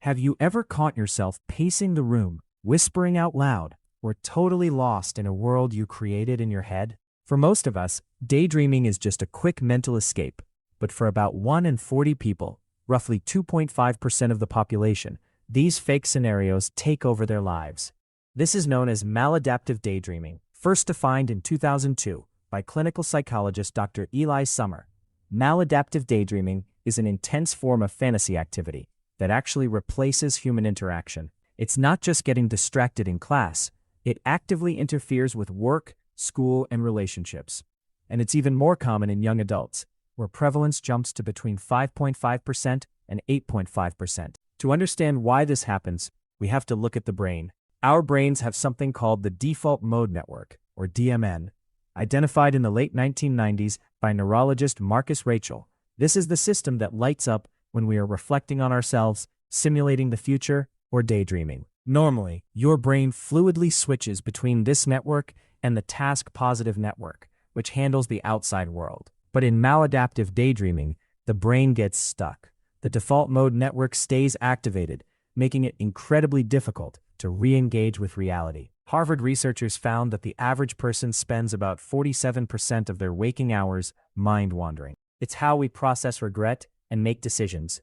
Have you ever caught yourself pacing the room, whispering out loud, or totally lost in a world you created in your head? For most of us, daydreaming is just a quick mental escape, but for about 1 in 40 people, roughly 2.5% of the population, these fake scenarios take over their lives. This is known as maladaptive daydreaming, first defined in 2002 by clinical psychologist Dr. Eli Summer. Maladaptive daydreaming is an intense form of fantasy activity that actually replaces human interaction. It's not just getting distracted in class, it actively interferes with work, school, and relationships. And it's even more common in young adults, where prevalence jumps to between 5.5% and 8.5%. To understand why this happens, we have to look at the brain. Our brains have something called the default mode network, or DMN, identified in the late 1990s by neurologist Marcus Rachel. This is the system that lights up when we are reflecting on ourselves, simulating the future, or daydreaming. Normally, your brain fluidly switches between this network and the task-positive network, which handles the outside world. But in maladaptive daydreaming, the brain gets stuck. The default mode network stays activated, making it incredibly difficult to re-engage with reality. Harvard researchers found that the average person spends about 47% of their waking hours mind-wandering. It's how we process regret and make decisions.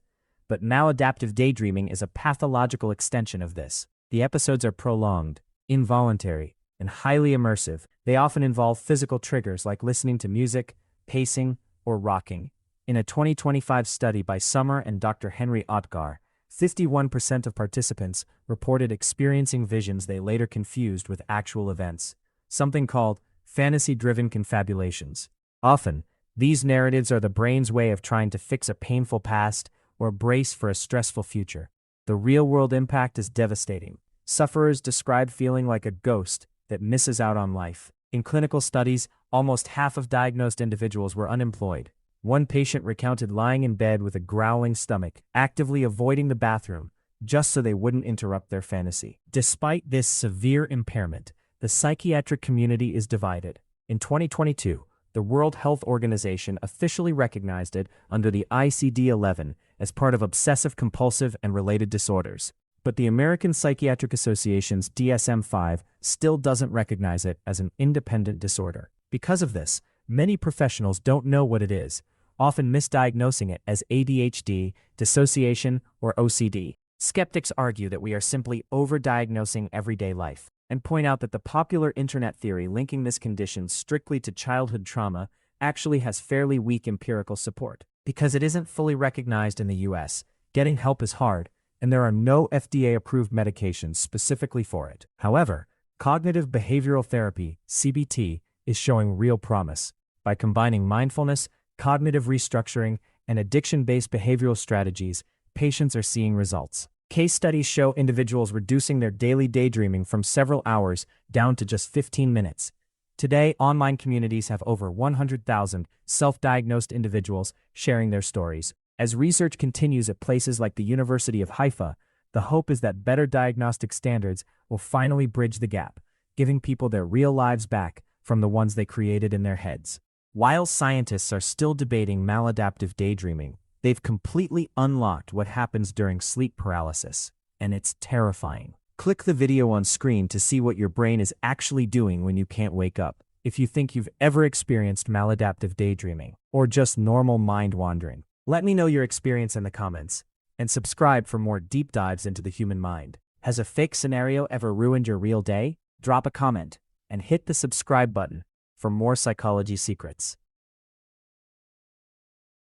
But maladaptive daydreaming is a pathological extension of this. The episodes are prolonged, involuntary, and highly immersive. They often involve physical triggers like listening to music, pacing, or rocking. In a 2025 study by Summer and Dr. Henry Otgar, 51% of participants reported experiencing visions they later confused with actual events, something called fantasy-driven confabulations. Often, these narratives are the brain's way of trying to fix a painful past or brace for a stressful future. The real-world impact is devastating. Sufferers describe feeling like a ghost that misses out on life. In clinical studies, almost half of diagnosed individuals were unemployed. One patient recounted lying in bed with a growling stomach, actively avoiding the bathroom, just so they wouldn't interrupt their fantasy. Despite this severe impairment, the psychiatric community is divided. In 2022, the World Health Organization officially recognized it under the ICD-11 as part of obsessive-compulsive and related disorders. But the American Psychiatric Association's DSM-5 still doesn't recognize it as an independent disorder. Because of this, many professionals don't know what it is, often misdiagnosing it as ADHD, dissociation, or OCD. Skeptics argue that we are simply overdiagnosing everyday life, and point out that the popular internet theory linking this condition strictly to childhood trauma actually has fairly weak empirical support. Because it isn't fully recognized in the US, getting help is hard, and there are no FDA-approved medications specifically for it. However, cognitive behavioral therapy, CBT, is showing real promise. By combining mindfulness, cognitive restructuring, and addiction-based behavioral strategies, patients are seeing results. Case studies show individuals reducing their daily daydreaming from several hours down to just 15 minutes. Today, online communities have over 100,000 self-diagnosed individuals sharing their stories. As research continues at places like the University of Haifa, the hope is that better diagnostic standards will finally bridge the gap, giving people their real lives back from the ones they created in their heads. While scientists are still debating maladaptive daydreaming, they've completely unlocked what happens during sleep paralysis, and it's terrifying. Click the video on screen to see what your brain is actually doing when you can't wake up. If you think you've ever experienced maladaptive daydreaming, or just normal mind wandering, let me know your experience in the comments, and subscribe for more deep dives into the human mind. Has a fake scenario ever ruined your real day? Drop a comment, and hit the subscribe button for more psychology secrets.